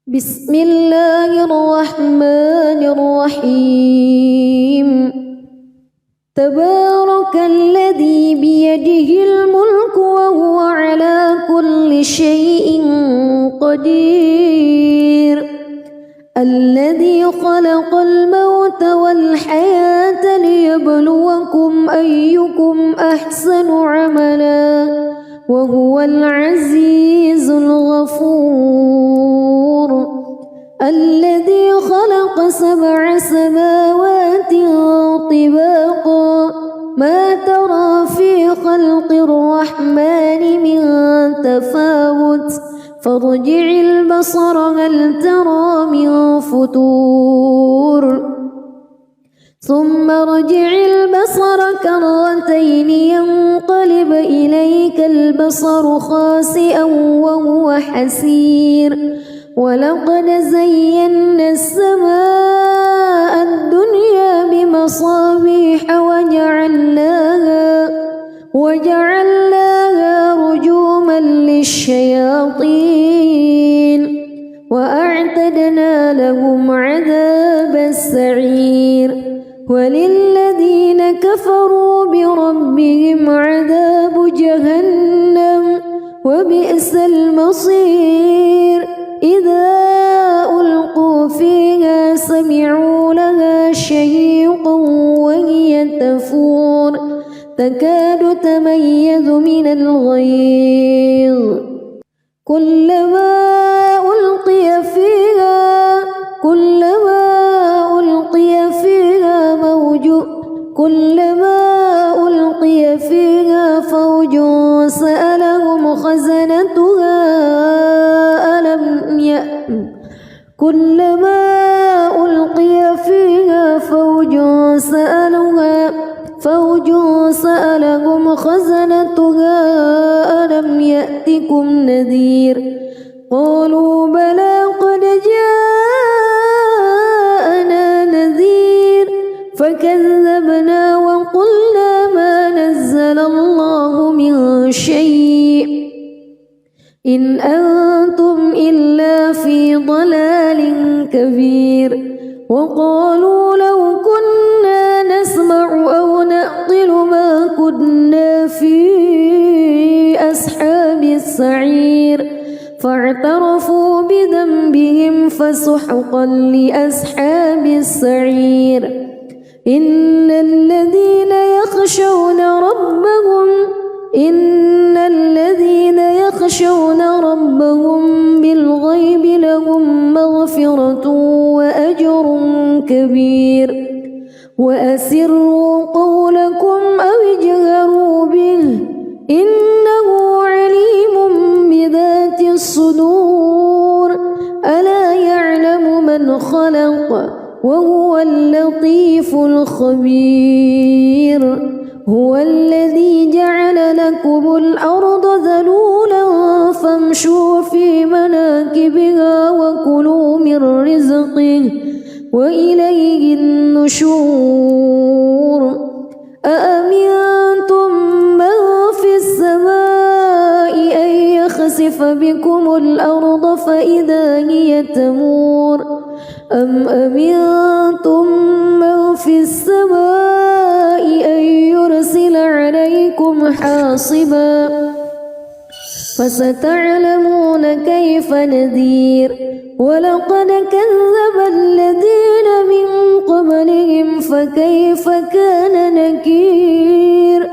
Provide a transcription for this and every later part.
بسم الله الرحمن الرحيم تبارك الذي بيده الملك وهو على كل شيء قدير الذي خلق الموت والحياة ليبلوكم أيكم أحسن عملا وهو العزيز الغفور الذي خلق 7 سماوات طباقا ما ترى في خلق الرحمن من تفاوت فارجع البصر هل ترى من فتور ثم ارجع البصر كرتين ينقلب إليك البصر خاسئا وهو حسير ولقد زينا السماء الدنيا بمصابيح وجعلناها رجوما للشياطين وأعتدنا لهم عذاب السعير وللذين كفروا بربهم عذاب جهنم وبئس المصير إذا ألقوا فيها سمعوا لها شهيقا وهي تفور تكاد تميز من الغيظ كلما ألقي فيها فوج سألهم خزنتها ألم يأتكم نذير قالوا بلى قد جاءنا نذير فكذبنا وقلنا ما نزل الله من شيء إن أنتم إلا في ضلال كبير وقالوا لو كنا نسمع أو نعقل ما كنا في أصحاب السعير فاعترفوا بذنبهم فسحقا لأصحاب السعير إن الذين يخشون ربهم بالغيب لهم مغفرة وأجر كبير وأسروا قولكم أو اجهروا به إنه عليم بذات الصدور ألا يعلم من خلق وهو اللطيف الخبير هو الذي جعل لكم الأرض ذلولا فامشوا في مناكبها وكلوا من رزقه وإليه النشور أأمنتم من في السماء أن يخسف بكم الأرض فإذا هي تمور أم أمنتم من في السماء أن يرسل عليكم حاصبا فستعلمون كيف نذير ولقد كذب الذين من قبلهم فكيف كان نكير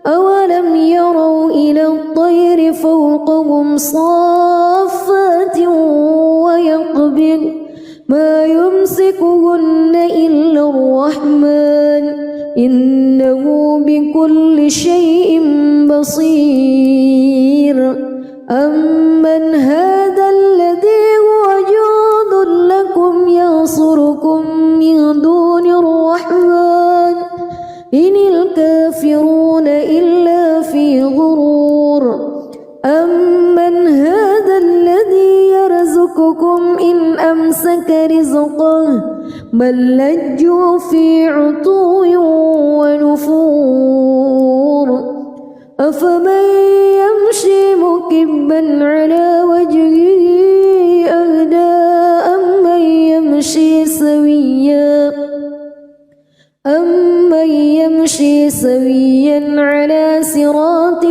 أولم يروا إلى الطير فوقهم صافات ويقبض ما يمسكهن إلا الرحمن إنه بكل شيء بصير أمن هذا الذي هو جند لكم ينصركم من دون الرحمن إن الكافرون إلا في غرور أمن هذا الذي يرزقكم إن أمسك رزقه بل لجوا في عتو ونفور أفمن يمشي مكبا على وجهه أهدى سويا على صراط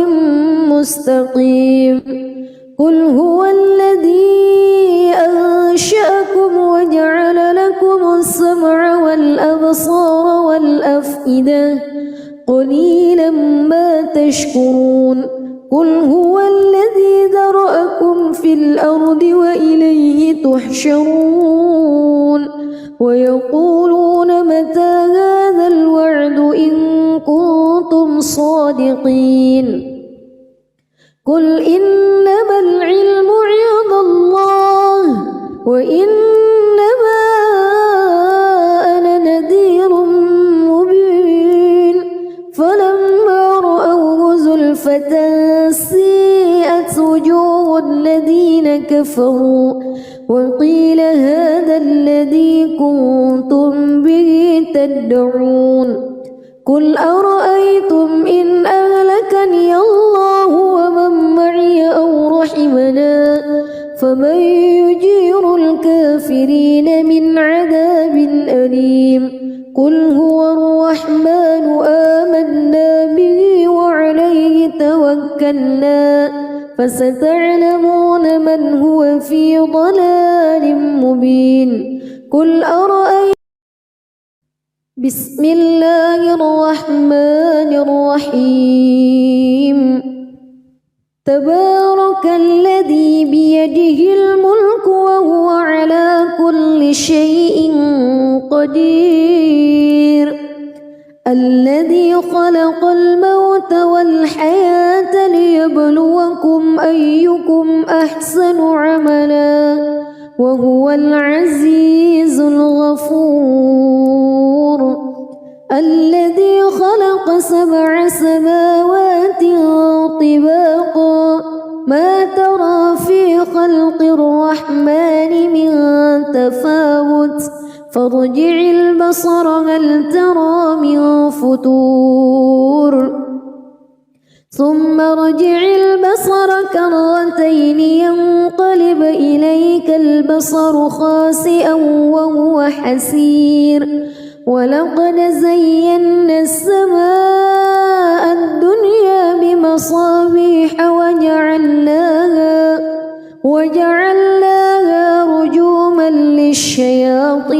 مستقيم قل هو الذي أنشأكم وجعل لكم السمع والأبصار والأفئدة قليلا ما تشكرون قل هو الذي ذرأكم في الأرض وإليه تحشرون ويقولون متى هذا الوعد إن كنتم صادقين قل إنما العلم عند الله وإنما أنا نذير مبين فلما رأوه زلفة سيئت وجوه الذين كفروا وقيل هذا الذي كنتم به تدعون قل أرأيتم إن أهلكني الله ومن معي أو رحمنا فمن يجير الكافرين من عذاب أليم قل هو الرحمن آمنا به وعليه توكلنا فستعلمون من هو في ضلال مبين قل أرأيتم بسم الله الرحمن الرحيم تبارك الذي بيده الملك وهو على كل شيء قدير الذي خلق الموت والحياة ليبلوكم أيكم أحسن عملا وهو العزيز الغفور الذي خلق 7 سماوات طباقا ما ترى في خلق الرحمن من تفاوت فارجع البصر هل ترى من فطور ثم ارجع البصر كرتين ينقلب إليك البصر خاسئا وهو حسير ولقد زينا السماء الدنيا بمصابيح وجعلناها رجوما للشياطين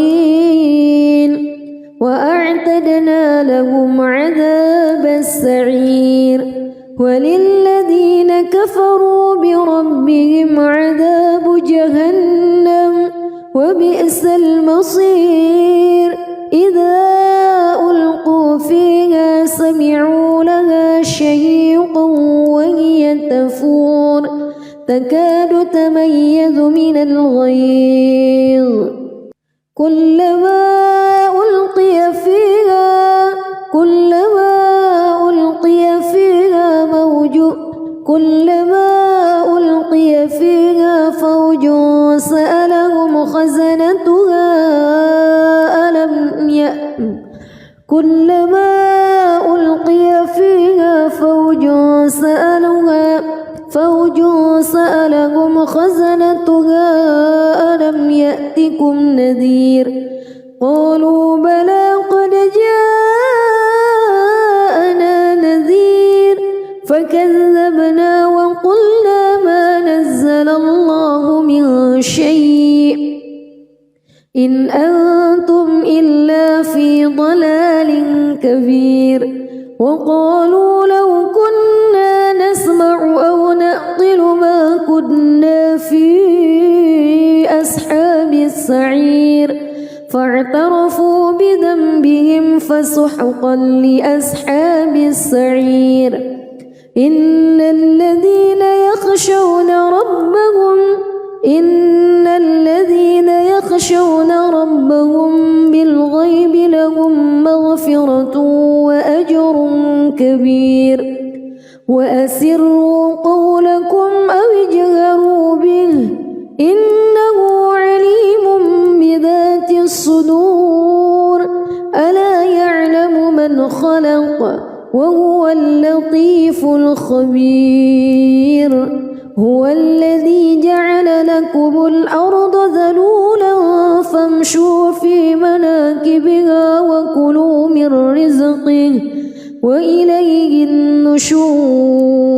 وأعتدنا لهم عذاب السعير وللذين كفروا بربهم عذاب جهنم وبئس المصير إذا ألقوا فيها سمعوا لها شهيقا وهي تفور تكاد تميز من الغيظ كلما ألقي فيها فوج سألهم خزنتها كلما ألقي فيها فوج سألهم خزنتها ألم يأتكم نذير قالوا بلى قد جاءنا نذير فكذبنا وقلنا ما نزل الله من شيء إن أنتم إلا في ضلال كبير وقالوا لو كنا نسمع أو نعقل ما كنا في أصحاب السعير فاعترفوا بذنبهم فسحقا لأصحاب السعير إن الذين يخشون ربهم بالغيب لهم مغفرة وأجر كبير وأسروا قولكم أو اجهروا به إنه عليم بذات الصدور ألا يعلم من خلق وهو اللطيف الخبير هو الذي جعل لكم الأرض ذلولا فامشوا في مناكبها وكلوا من رزقه وإليه النشور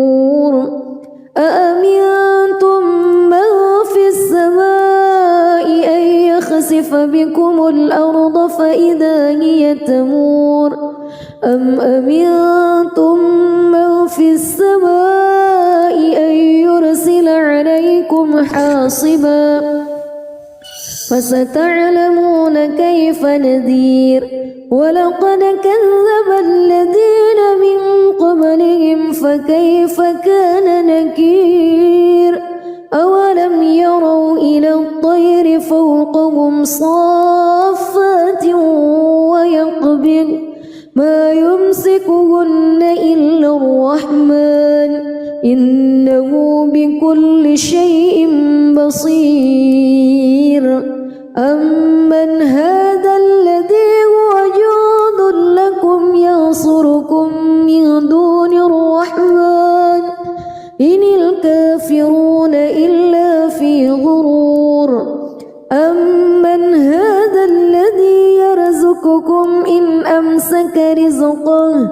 أأمنتم من في السماء أن يخسف بكم الأرض فإذا هي تمور أم أمنتم من في السماء أن يرسل عليكم حاصبا فستعلمون كيف نذير ولقد كذب الذين من قبلهم فكيف كان نكير أولم يروا إلى الطير فوقهم صافات ويقبض ما يمسكهن إلا الرحمن إنه بكل شيء بصير أمن هذا الذي هو جند لكم ينصركم من دون الرحمن إن الكافرون إلا في غرور أمن هذا الذي يرزقكم إن أمسك رزقه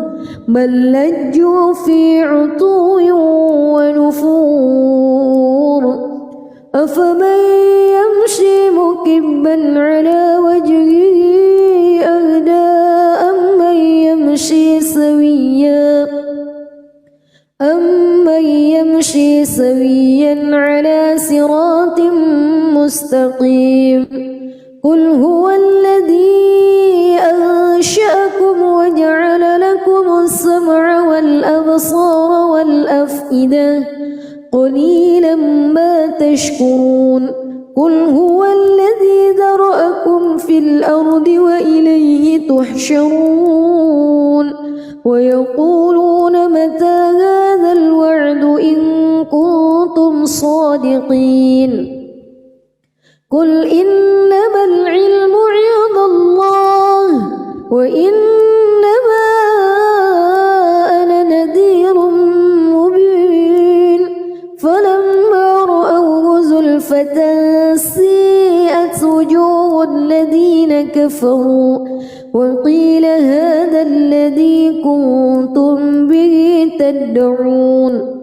بل لجوا في عتو ونفور أفمن يمشي مكبا على وجهه أهدى أمن يمشي سويا على صراط مستقيم قل هو الذي أنشأكم وجعل لكم السمع والأبصار والأفئدة قليلا ما تشكرون قل هو الذي ذرأكم في الأرض وإليه تحشرون ويقولون متى هذا الوعد إن كنتم صادقين قل إنما العلم عند الله وإنما أنا نذير مبين فلما رأوه زلفة سيئت وجوه الذين كفروا وقيل هذا الذي كنتم به تدعون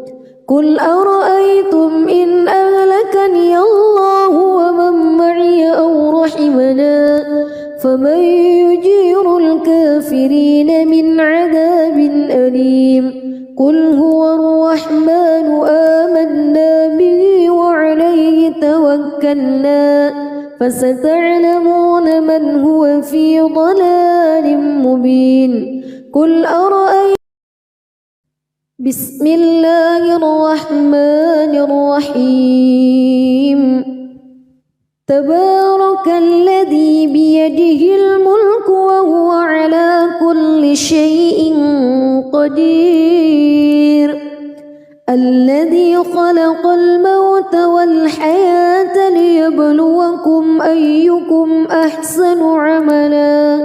قل أرأيتم إن أهلكني الله ومن معي أو رحمنا فمن يجير الكافرين من عذاب أليم قل هو الرحمن آمنا به وعليه توكلنا فستعلمون من هو في ضلال مبين قل أرأيتم بسم الله الرحمن الرحيم تبارك الذي بيده الملك وهو على كل شيء قدير الذي خلق الموت والحياة ليبلوكم أيكم أحسن عملا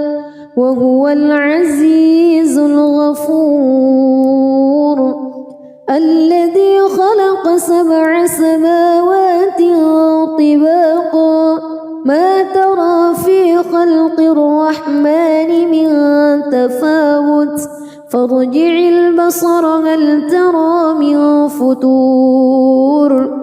وهو العزيز الغفور الذي خلق 7 سماوات طباقا ما ترى في خلق الرحمن من تفاوت فارجع البصر هل ترى من فتور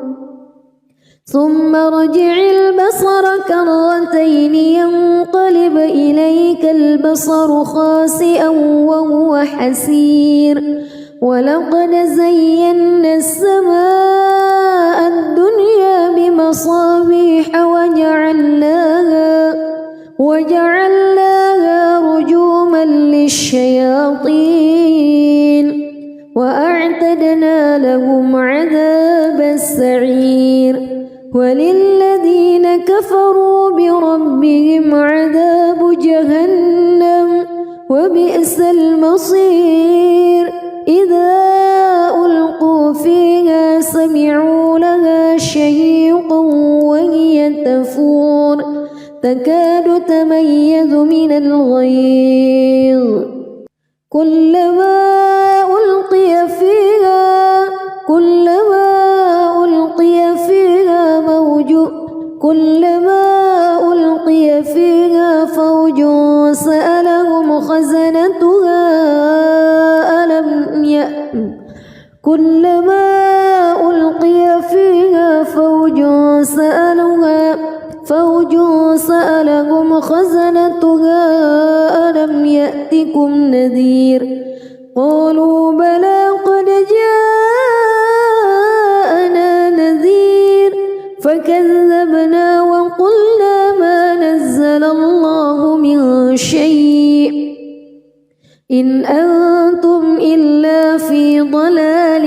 ثم ارجع البصر كرتين ينقلب إليك البصر خاسئا وهو حسير ولقد زينا السماء الدنيا بمصابيح وجعلناها رجوما للشياطين وأعتدنا لهم عذاب السعير وللذين كفروا بربهم عذاب جهنم وبئس المصير إذا ألقوا فيها سمعوا لها شهيقا وهي تفور تكاد تميز من الغيظ كلما ألقي فيها فوج سألهم خزنتها خزنتها فوج سألهم خزنتها ألم يأتكم نذير قالوا بلى قد جاءنا نذير فكذبنا وقلنا ما نزل الله من شيء إن أنتم إلا في ضلال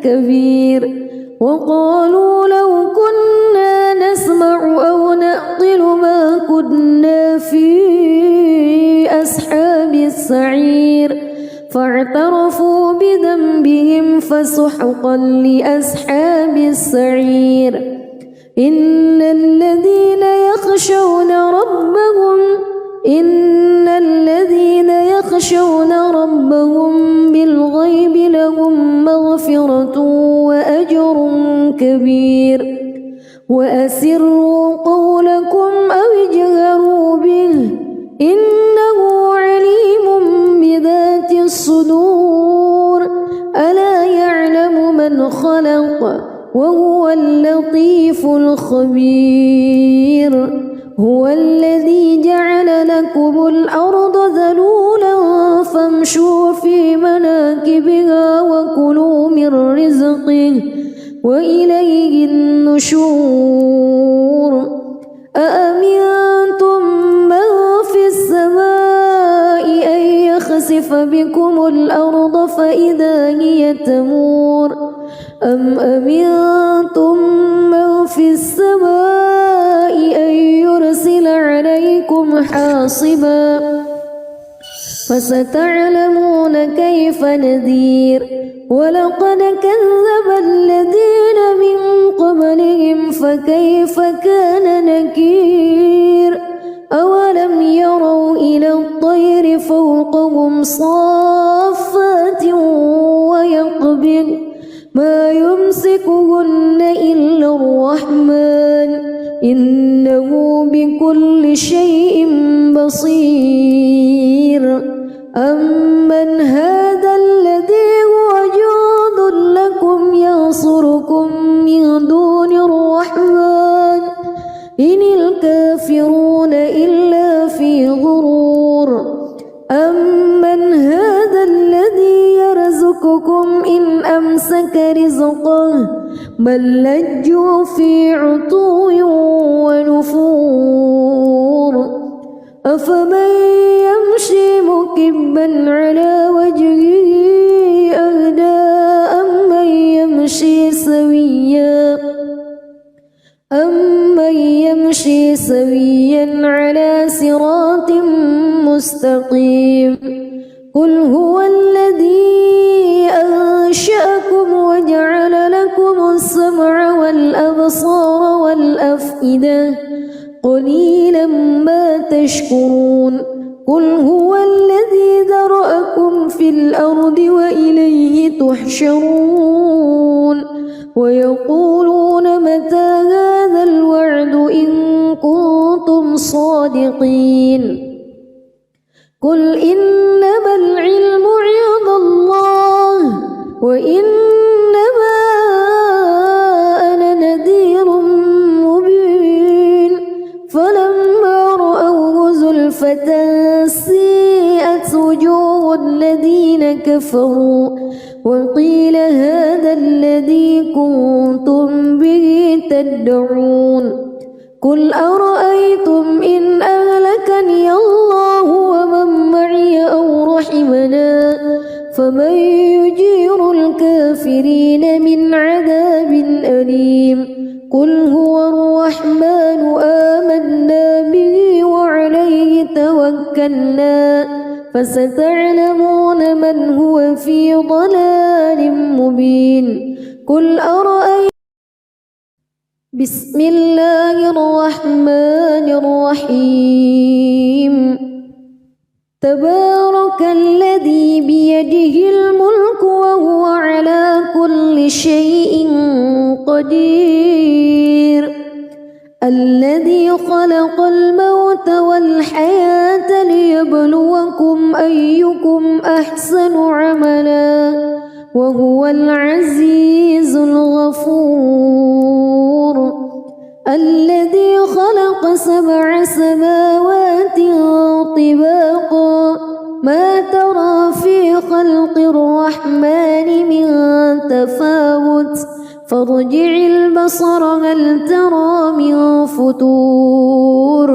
كبير وقالوا لو كنا نسمع أو نعقل ما كنا في أصحاب السعير فاعترفوا بذنبهم فسحقا لأصحاب السعير إن الذين يخشون ربهم بالغيب لهم مغفرة وأجر كبير وأسروا قولكم أو اجهروا به إنه عليم بذات الصدور ألا يعلم من خلق وهو اللطيف الخبير هو الذي جعل لكم الأرض ذلولا فامشوا في مناكبها وكلوا من رزقه وإليه النشور أأمنتم من في السماء أن يخسف بكم الأرض فإذا هي تمور أم أمنتم من في السماء أن يرسل عليكم حاصبا فستعلمون كيف نذير ولقد كذب الذين من قبلهم فكيف كان نكير أولم يروا إلى الطير فوقهم صافات ويقبض ما يمسكهن إلا الرحمن إنه بكل شيء بصير أمن هذا الذي هو جند لكم ينصركم من دون الرحمن إن الكافرون إلا في غرور أمن هذا الذي يرزقكم إن أمسك رزقه بل لجوا في عتو ونفور أفمن يمشي مكبا على وجهه أهدى أمن يمشي سويا على صراط مستقيم قل هو الذي أنشأكم وجعل لكم السمع والأبصار والأفئدة قليلا ما تشكرون قل هو الذي ذرأكم في الأرض وإليه تحشرون ويقولون متى هذا الوعد إن كنتم صادقين قل إنما العلم عند الله وإنما أنا نذير مبين فلما رأوه زلفة سيئت وجوه الذين كفروا وقيل هذا الذي كنتم به تدعون قل أرأيتم إن أهلكني الله ومن معي أو رحمنا فمن يجير الكافرين من عذاب أليم قل هو الرحمن آمنا به وعليه توكلنا فستعلمون من هو في ضلال مبين قل أرأيتم بسم الله الرحمن الرحيم تبارك الذي بيده الملك وهو على كل شيء قدير الذي خلق الموت والحياة ليبلوكم أيكم أحسن عملا وهو العزيز الغفور الذي خلق 7 سماوات طباقا ما ترى في خلق الرحمن من تفاوت فارجع البصر هل ترى من فتور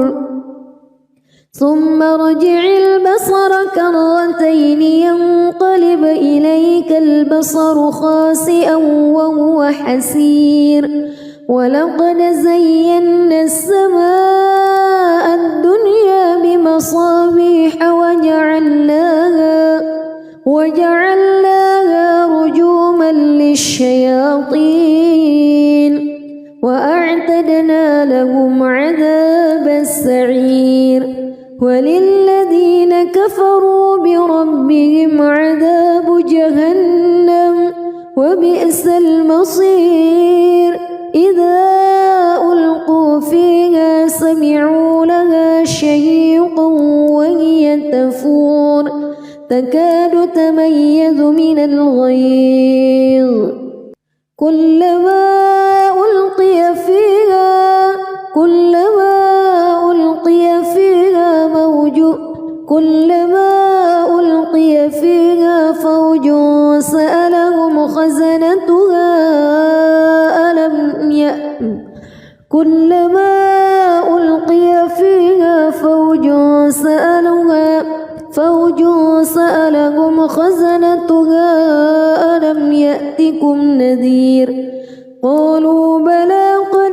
ثم ارجع البصر كرتين ينقلب إليك البصر خاسئا وهو حسير ولقد زينا السماء الدنيا بمصابيح وجعلناها رجوما للشياطين وأعتدنا لهم عذاب السعير وللذين كفروا بربهم عذاب جهنم وبئس المصير إذا ألقوا فيها سمعوا لها شهيقا وهي تفور تكاد تميز من الغيظ كلما ألقي فيها فوج سألهم خزنتها ألم يأتكم نذير قالوا بلى قد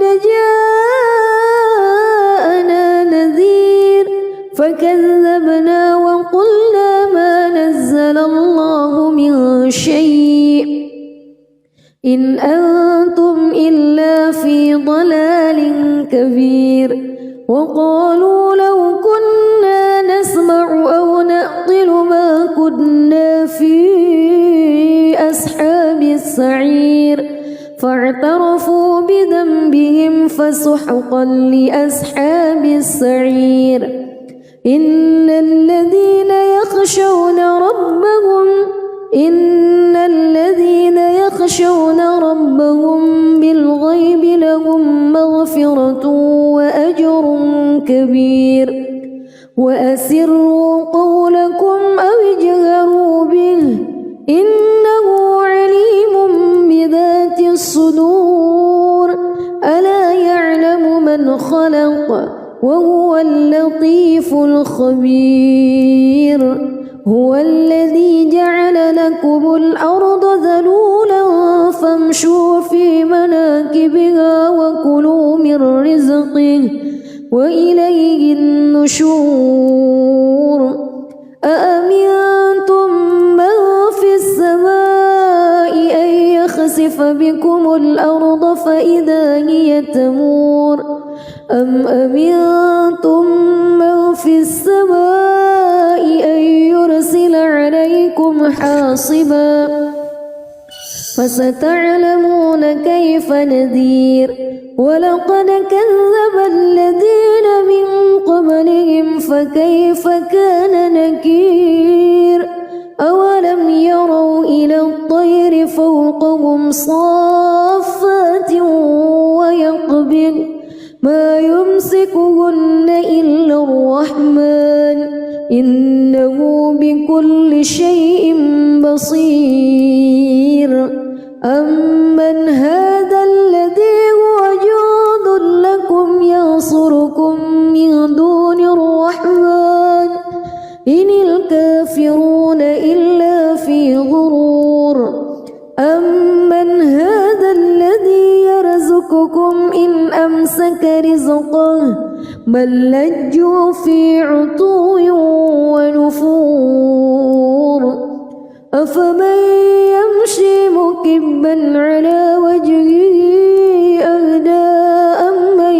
جاءنا نذير فكذبنا وقلنا ما نزل الله من شيء إن أنتم إلا في ضلال كبير وقالوا لو كنا نسمع أو نعقل ما كنا في أصحاب السعير فاعترفوا بذنبهم فسحقا لأصحاب السعير إن الذين يخشون ربهم بالغيب لهم مغفرة وأجر كبير وأسروا قولكم أو اجهروا به إنه عليم بذات الصدور ألا يعلم من خلق وهو اللطيف الخبير هو الذي جعل لكم الأرض ذلولا فامشوا في مناكبها وكلوا من رزقه وإليه النشور أأمنتم من في السماء أن يخسف بكم الأرض فإذا هي تمور أم أمنتم من في السماء أن يرسل عليكم حاصبا فستعلمون كيف نذير ولقد كذب الذين من قبلهم فكيف كان نكير أولم يروا إلى الطير فوقهم صافات ويقبض ما يمسكهن إلا الرحمن إنه بكل شيء بصير أمن هذا الذي هو جند لكم ينصركم من دون الرحمن إن الكافرون إلا في غرور أمن هذا الذي يرزقكم إن أمسك رزقه بل لجوا في عتو ونفور أفمن يمشي مكبا على وجهه أهدى أمن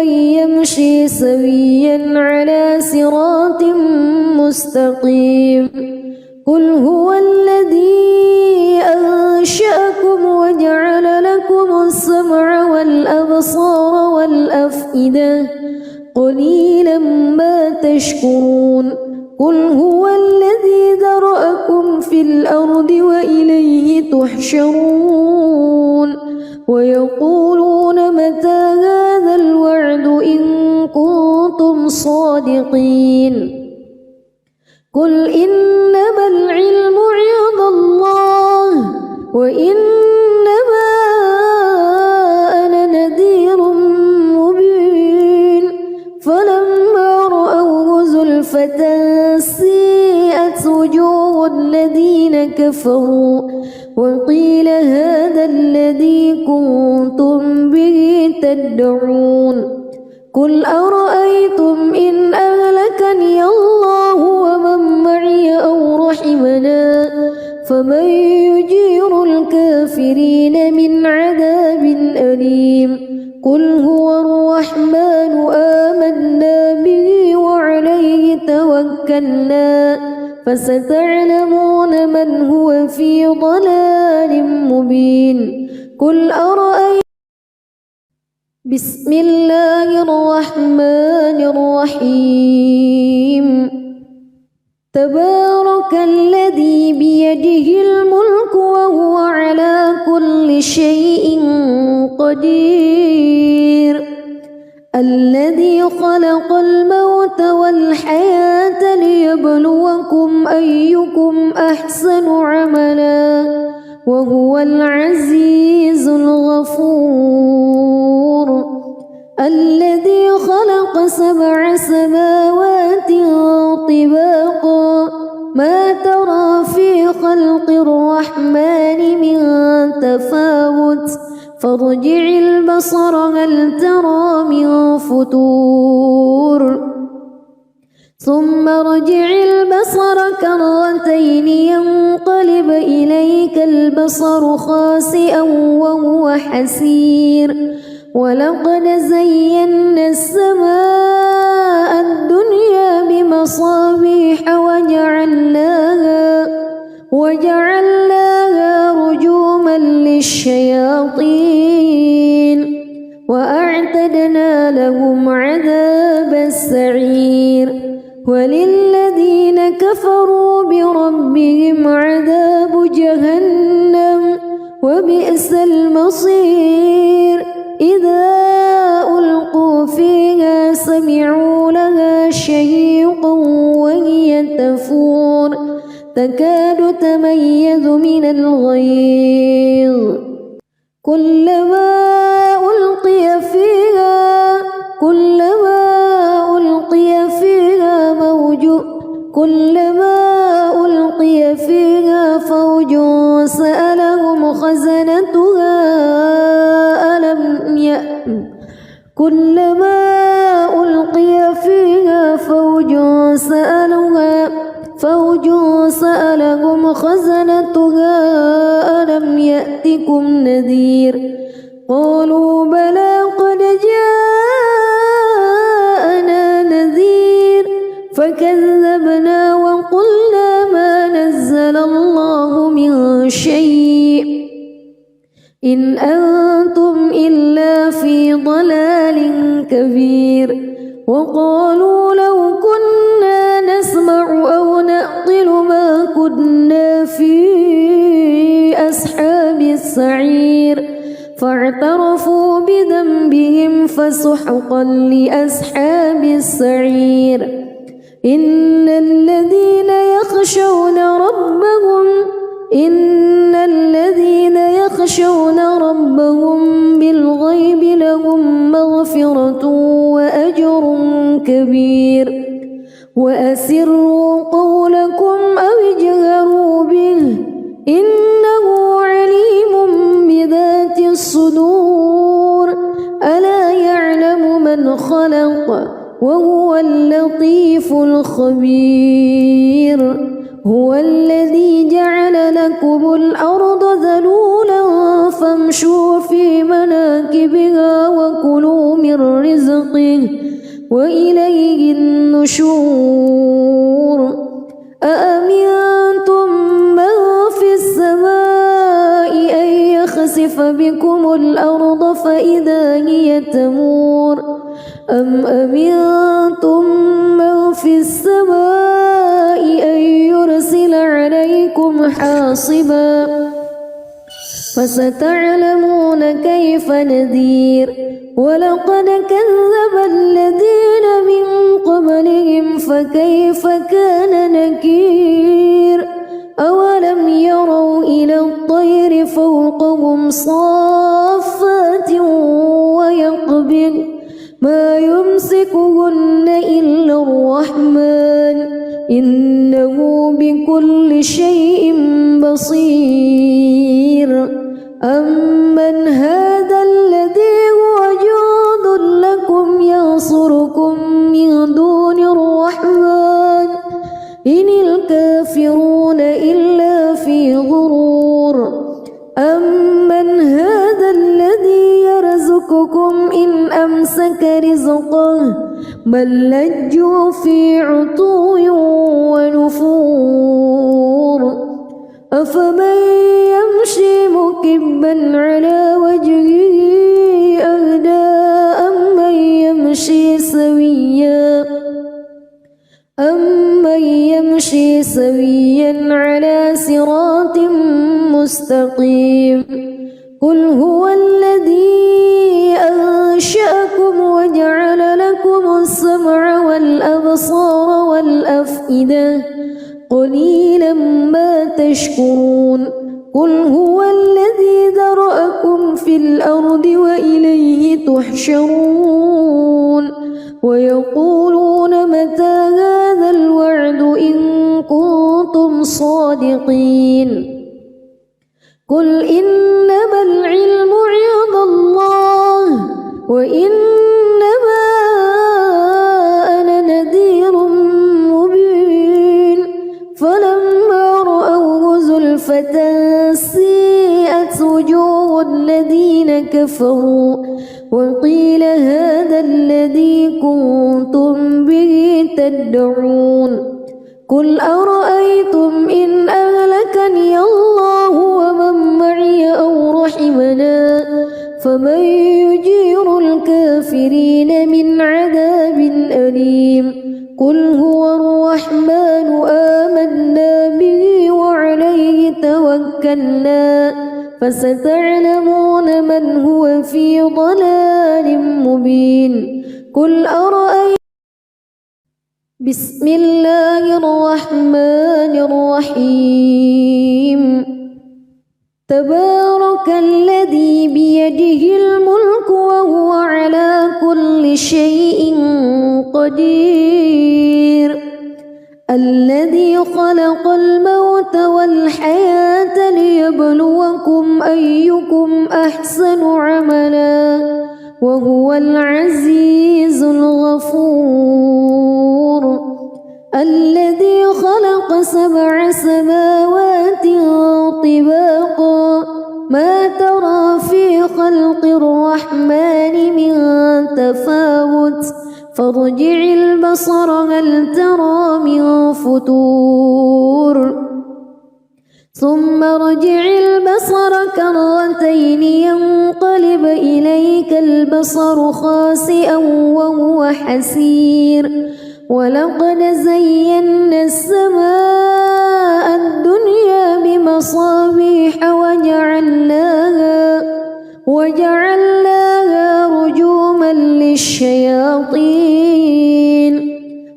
يمشي سويا على صراط مستقيم قل هو الذي أنشأكم وجعل لكم السمع والأبصار والأفئدة قليلا ما تشكرون قل هو الذي ذرأكم في الأرض وإليه تحشرون ويقولون متى هذا الوعد إن كنتم صادقين قل إنما العلم عند الله وإنما أنا نذير مبين فلما رأوه زلفة سيئت وجوه الذين كفروا وقيل هذا الذي كنتم به تدعون قل أرأيتم إن أهلكني الله ومن معي أو رحمنا فمن يجير الكافرين من عذاب أليم قل هو الرحمن آمنا به وعليه توكلنا فستعلمون من هو في ضلال مبين قل أرأيتم بسم الله الرحمن الرحيم تبارك الذي بيده الملك وهو على كل شيء قدير الذي خلق الموت والحياة ليبلوكم أيكم أحسن عملا وهو العزيز الغفور الذي خلق 7 سماوات طباقا ما ترى في خلق الرحمن من تفاوت فارجع البصر هل ترى من فتور ثم ارجع البصر كرتين ينقلب إليك البصر خاسئا وهو حسير ولقد زينا السماء الدنيا بمصابيح وجعلناها رجوما للشياطين وأعتدنا لهم عذاب السعير وللذين كفروا بربهم عذاب جهنم وبئس المصير إذا ألقوا فيها سمعوا لها شهيقا وهي تفور تكاد تميز من الغيظ كلما ألقي فيها فوج سألهم خزنتها كلما ألقي فيها فوج سألهم خزنتها ألم يأتكم نذير قالوا بلى قد جاءنا نذير فكذبنا وقلنا ما نزل الله من شيء إن أنتم إلا في ضلال كبير وقالوا لو كنا نسمع أو نعقل ما كنا في أصحاب السعير فاعترفوا بذنبهم فسحقا لأصحاب السعير إن الذين يخشون ربهم بالغيب لهم مغفرة وأجر كبير وأسروا قولكم أو اجهروا به إنه عليم بذات الصدور ألا يعلم من خلق وهو اللطيف الخبير هو الذي جعل لكم الأرض ذلولا فامشوا في مناكبها وكلوا من رزقه وإليه النشور أأمنتم من في السماء أن يخسف بكم الأرض فإذا هي تمور أم أمنتم من في السماء حاصبا فستعلمون كيف نذير ولقد كذب الذين من قبلهم فكيف كان نكير أولم يروا إلى الطير فوقهم صافات ويقبض ما يمسكهن إلا الرحمن إنه بكل شيء بصير أمن هذا الذي هو جند لكم ينصركم من دون الرحمن إن الكافرون إلا في غرور أمن هذا الذي يرزقكم إن أمسك رزقه بل لجوا في عتو ونفور أفمن يمشي مكبا على وجهه أهدى أمن يمشي سويا على صراط مستقيم قل هو الذي أنشأكم وجعل لكم السمع والأبصار والأفئدة قليلا ما تشكرون قل هو الذي ذرأكم في الأرض وإليه تحشرون ويقولون متى هذا الوعد إن كنتم صادقين قل إنما العلم عند الله وإنما أنا نذير مبين فلما رأوه زلفة سيئت وجوه الذين كفروا وقيل هذا الذي كنتم به تدعون قل أرأيتم إن أهلكني الله ومن معي أو رحمنا فمن يجير الكافرين من عذاب أليم قل هو الرحمن آمنا به وعليه توكلنا فستعلمون من هو في ضلال مبين قل أرأيتم بسم الله الرحمن الرحيم تبارك الذي بيده الملك وهو على كل شيء قدير الذي خلق الموت والحياة ليبلوكم أيكم أحسن عملا وهو العزيز الغفور الذي خلق 7 سماوات طباقا ما ترى في خلق الرحمن من تفاوت فارجع البصر هل ترى من فطور ثم ارجع البصر كرتين ينقلب إليك البصر خاسئا وهو حسير ولقد زينا السماء الدنيا بمصابيح وجعلناها رجوما للشياطين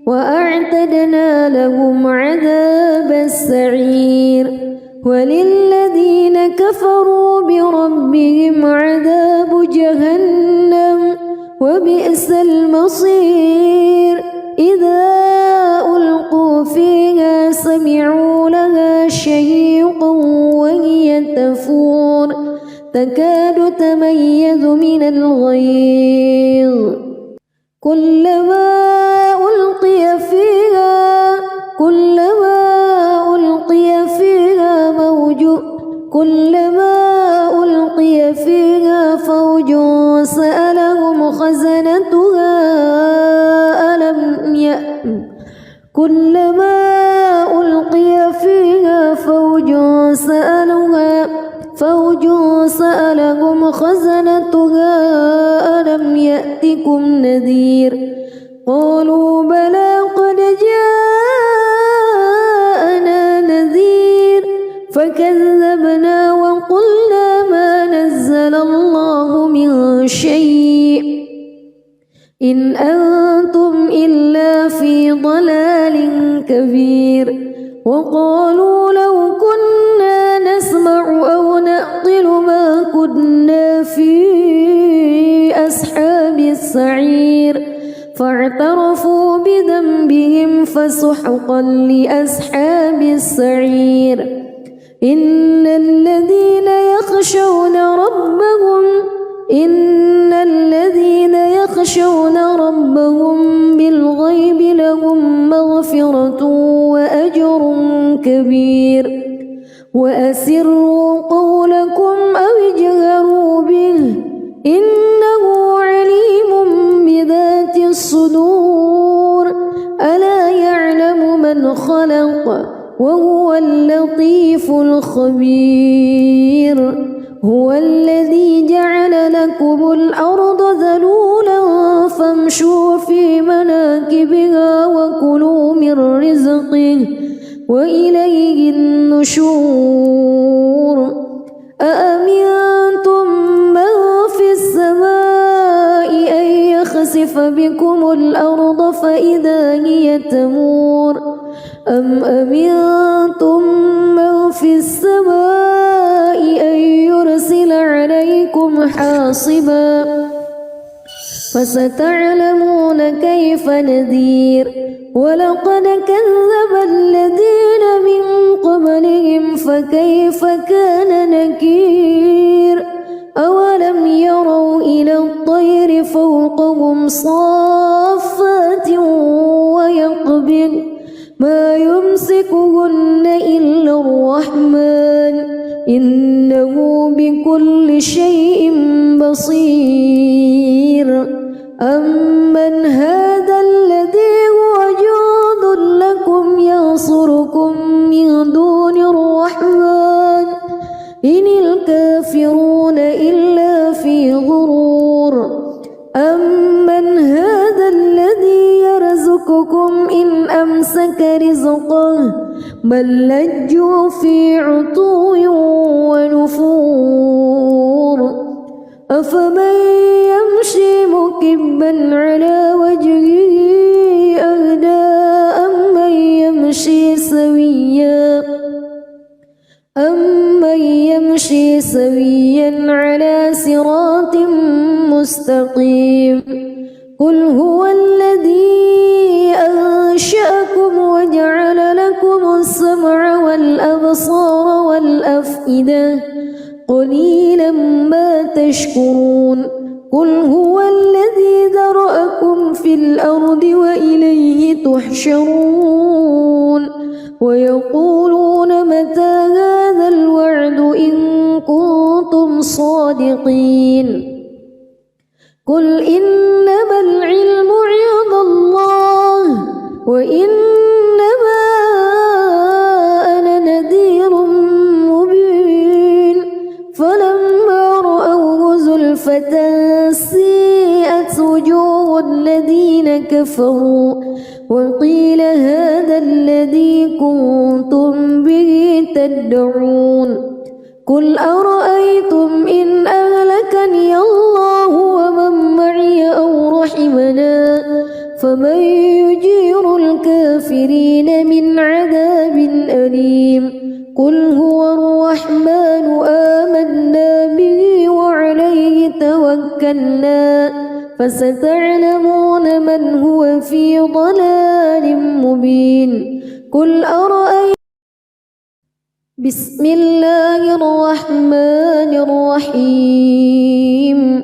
وأعتدنا لهم عذاب السعير وللذين كفروا بربهم عذاب جهنم وبئس المصير إذا ألقوا فيها سمعوا لها شهيقا وهي تفور تكاد تميز من الغيظ كلما ألقي فيها فوج سألهم خزنتها كلما ألقي فيها فوج سألهم خزنتها ألم يأتكم نذير قالوا بلى قد جاءنا نذير فكذبوا الله من شيء إن أنتم إلا في ضلال كبير وقالوا لو كنا نسمع أو نعقل ما كنا في أصحاب السعير فاعترفوا بذنبهم فسحقا لأصحاب السعير إن الذين يخشون ربهم بالغيب لهم مغفرة وأجر كبير وأسروا قولكم أو اجهروا به إنه عليم بذات الصدور ألا يعلم من خلق وهو اللطيف الخبير هو الذي جعل لكم الأرض ذلولا فامشوا في مناكبها وكلوا من رزقه وإليه النشور أأمنتم من في السماء أن يخسف بكم الأرض فإذا هي تمور أم أمنتم من في السماء أن يرسل عليكم حاصبا فستعلمون كيف نذير ولقد كذب الذين من قبلهم فكيف كان نكير أولم يروا إلى الطير فوقهم صافات ويقبض ما يمسكهن إلا الرحمن إنه بكل شيء بصير أمن هذا الذي هو جند لكم ينصركم من دون الرحمن إن الكافرون إلا في غرور أمن هذا الذي يرزقكم إن أمسك رزقه بل لجوا في عتو ونفور أفمن يمشي مكبا على وجهه أهدى أمن يمشي سويا على صراط مستقيم قل هو الذي أنشأكم وجعل لكم السمع والأبصار والأفئدة قليلا ما تشكرون قل هو الذي ذرأكم في الأرض وإليه تحشرون ويقولون متى هذا الوعد إن كنتم صادقين قل إنما العلم عند الله وإنما أنا نذير مبين فلما رأوه زلفة سيئت وجوه الذين كفروا وقيل هذا الذي كنتم به تدعون قل أرأيتم إن أهلكني الله ومن معي أو رحمنا فمن يجير الكافرين من عذاب أليم قل هو الرحمن آمنا به وعليه توكلنا فستعلمون من هو في ضلال مبين قل أرأيتم بسم الله الرحمن الرحيم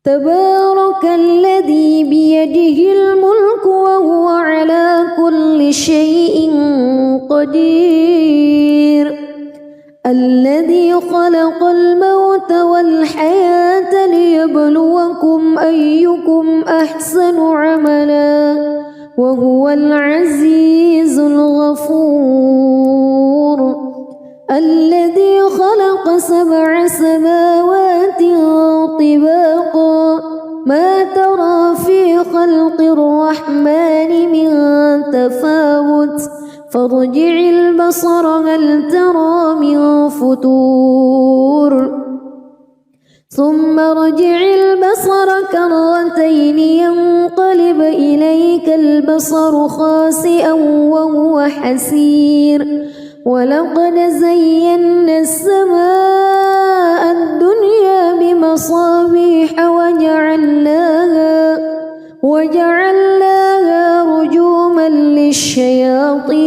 تبارك الذي بيده الملك وهو على كل شيء قدير الذي خلق الموت والحياة ليبلوكم أيكم أحسن عملا وهو العزيز الغفور الذي خلق 7 سماوات طباقا ما ترى في خلق الرحمن من تفاوت فارجع البصر هل ترى من فتور ثم ارجع البصر كرتين ينقلب إليك البصر خاسئا وهو حسير ولقد زينا السماء الدنيا بمصابيح وجعلناها رجوما للشياطين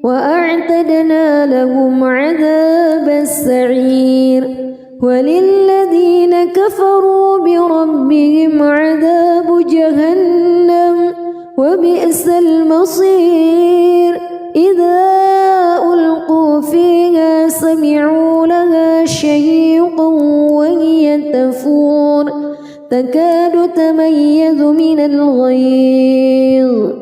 وأعتدنا لهم عذاب السعير وللذين كفروا بربهم عذاب جهنم وبئس المصير إذا ألقوا فيها سمعوا لها شهيقا وهي تفور تكاد تميز من الغيظ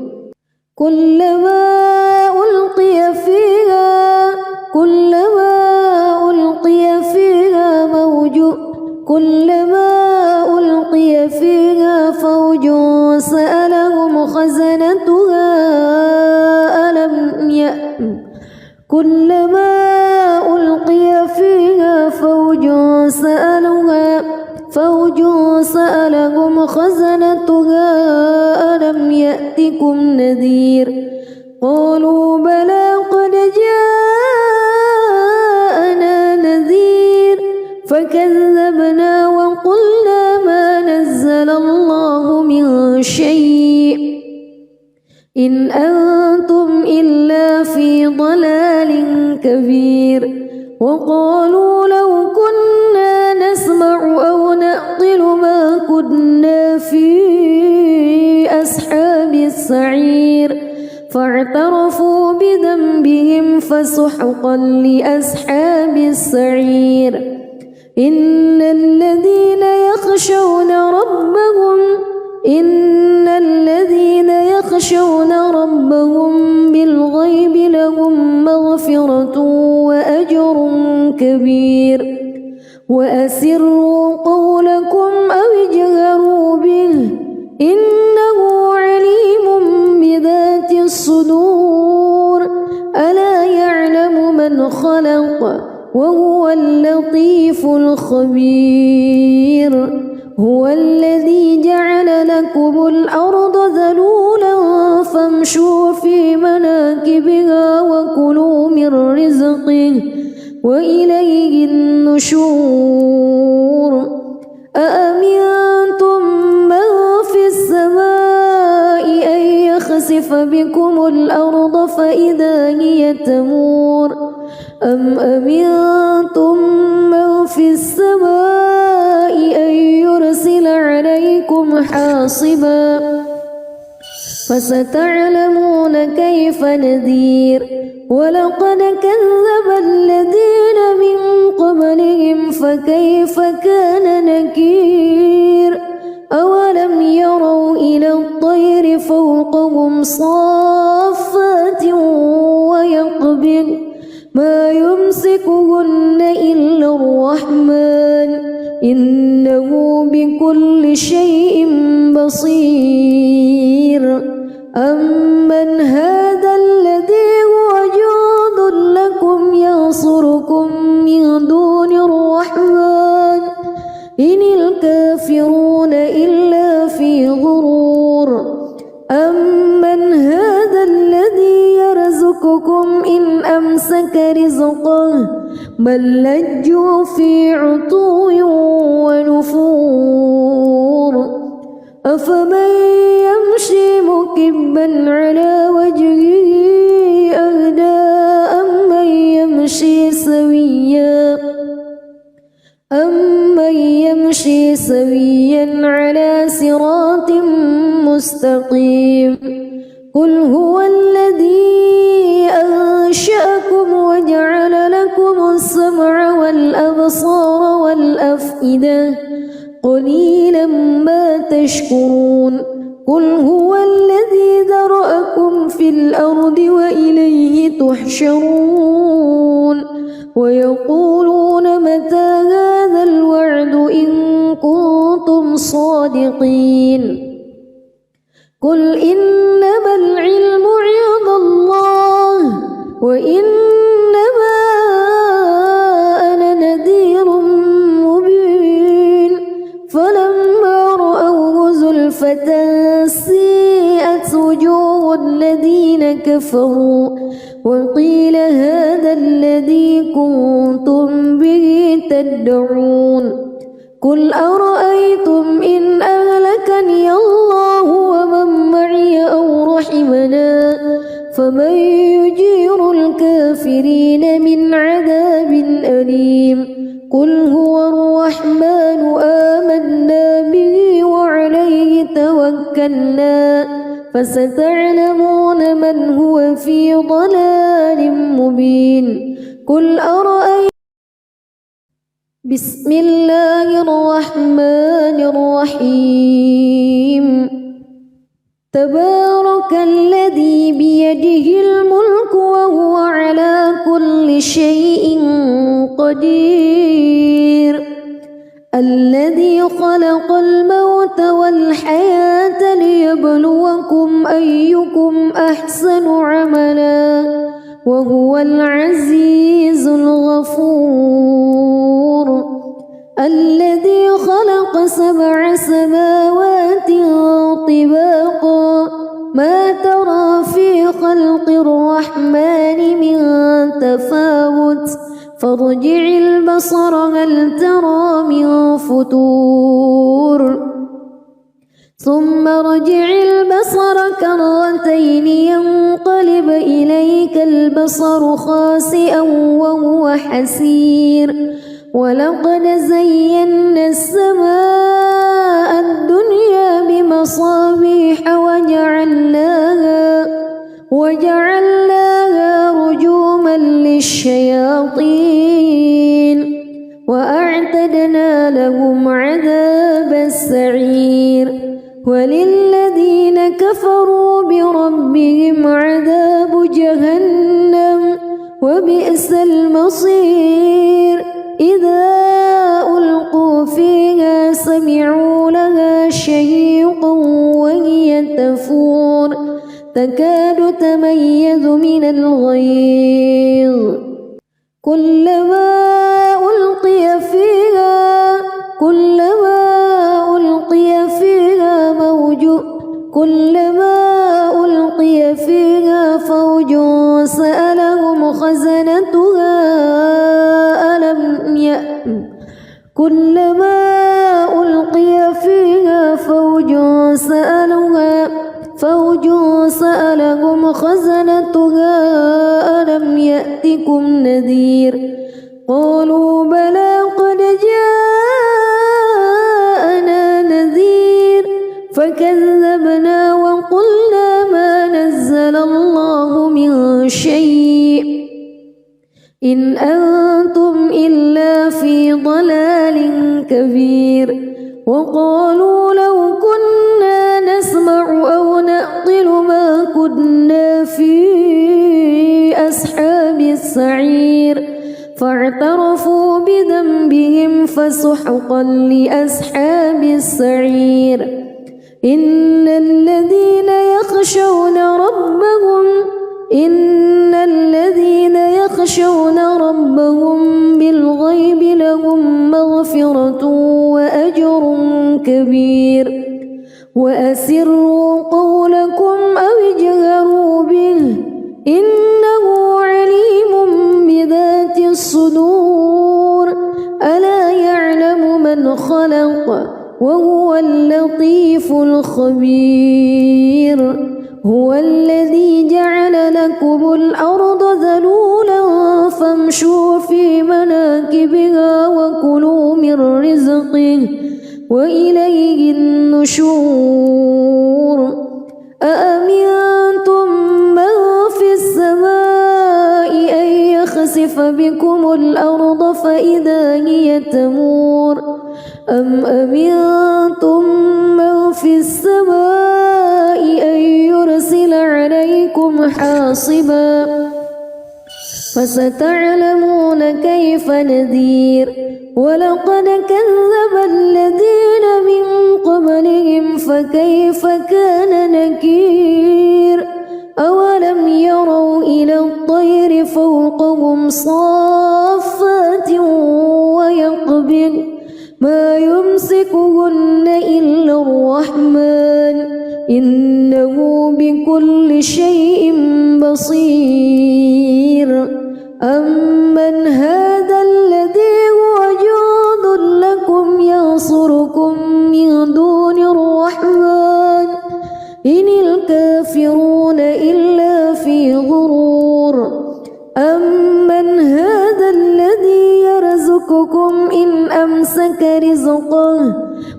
كلما ألقي فيها فوج سألهم خزنتها ألم يأتكم نذير قالوا بلى قد جاءنا نذير فكذبنا وقلنا ما نزل الله من شيء إن أنتم إلا في ضلال كبير وقالوا لو كنا نسمع أو نعقل ما كنا في أصحاب السعير فاعترفوا بذنبهم فسحقا لأصحاب السعير إن الذين يخشون ربهم بالغيب لهم مغفرة وأجر كبير وأسروا قولكم أو اجهروا به إنه عليم بذات الصدور ألا يعلم من خلق وهو اللطيف الخبير هو الذي جعل لكم الأرض ذلولا فامشوا في مناكبها وكلوا من رزقه وإليه النشور أأمنتم من في السماء أن يخسف بكم الأرض فإذا هي تمور أم أمنتم من في السماء أن يرسل عليكم حاصبا فستعلمون كيف نذير ولقد كذب الذين من قبلهم فكيف كان نكير أولم يروا إلى الطير فوقهم صافات ويقبض ما يمسكهن إلا الرحمن إنه بكل شيء بصير أمن هذا الذي هو جند لكم ينصركم من دون الرحمن إن الكافرون إلا في غرور أمن هذا الذي يرزقكم إن أمسك رزقه بل لجوا في عتو ونفور أفمن يمشي مكبا على وجهه أهدى أمن يمشي سويا على صراط مستقيم قل هو الذي أنشأكم وجعل لكم السمع والأبصار والأفئدة قليلا ما تشكرون قل هو الذي ذرأكم في الأرض وإليه تحشرون ويقولون متى هذا الوعد إن كنتم صادقين قل إنما العلم عند الله وإنما أنا نذير بغتة سيئت وجوه الذين كفروا وقيل هذا الذي كنتم به تدعون قل أرأيتم إن أهلكني الله ومن معي أو رحمنا فمن يجير الكافرين من عذاب أليم قل هو الرحمن آمنا به وعليه توكلنا فستعلمون من هو في ضلال مبين قل أرأيتم بسم الله الرحمن الرحيم تبارك الذي بيده الملك وهو على كل شيء قدير الذي خلق الموت والحياة ليبلوكم أيكم أحسن عملا وهو العزيز الغفور الذي خلق 7 سماوات طباقا ما ترى في خلق الرحمن من تفاوت فارجع البصر هل ترى من فتور ثم ارجع البصر كرتين ينقلب إليك البصر خاسئا وهو حسير ولقد زينا السماء الدنيا بمصابيح وجعلناها رجوما للشياطين وأعتدنا لهم عذاب السعير وللذين كفروا بربهم عذاب جهنم وبئس المصير إذا ألقوا فيها سمعوا لها شهيقا وهي تفور تكاد تميز من الغيظ كلما ألقي فيها فوج سألهم خزنتها كلما ألقي فيها فوج سألهم خزنتها ألم يأتكم نذير قالوا بلى قد جاءنا نذير فكذبنا وقلنا ما نزل الله من شيء إن أنتم إلا في ضلال كبير وقالوا لو كنا نسمع أو نعقل ما كنا في أصحاب السعير فاعترفوا بذنبهم فسحقا لأصحاب السعير إن الذين يخشون ربهم بالغيب لهم مغفرة وأجر كبير وأسروا قولكم أو اجهروا به إنه عليم بذات الصدور ألا يعلم من خلق وهو اللطيف الخبير هو الذي جعل لكم الأرض ذلولا فامشوا في مناكبها وكلوا من رزقه وإليه النشور أأمنتم من في السماء أن يخسف بكم الأرض فإذا هي تمور أم أمنتم من في السماء أن يرسل عليكم حاصبا فستعلمون كيف نذير ولقد كذب الذين من قبلهم فكيف كان نكير أولم يروا إلى الطير فوقهم صافات ويقبض ما يمسكهن إلا الرحمن إنه بكل شيء بصير أمن هذا الذي هو جند لكم ينصركم من دون الرحمن إن الكافرون إلا في غرور أمن هذا الذي يرزقكم إن أمسك رزقه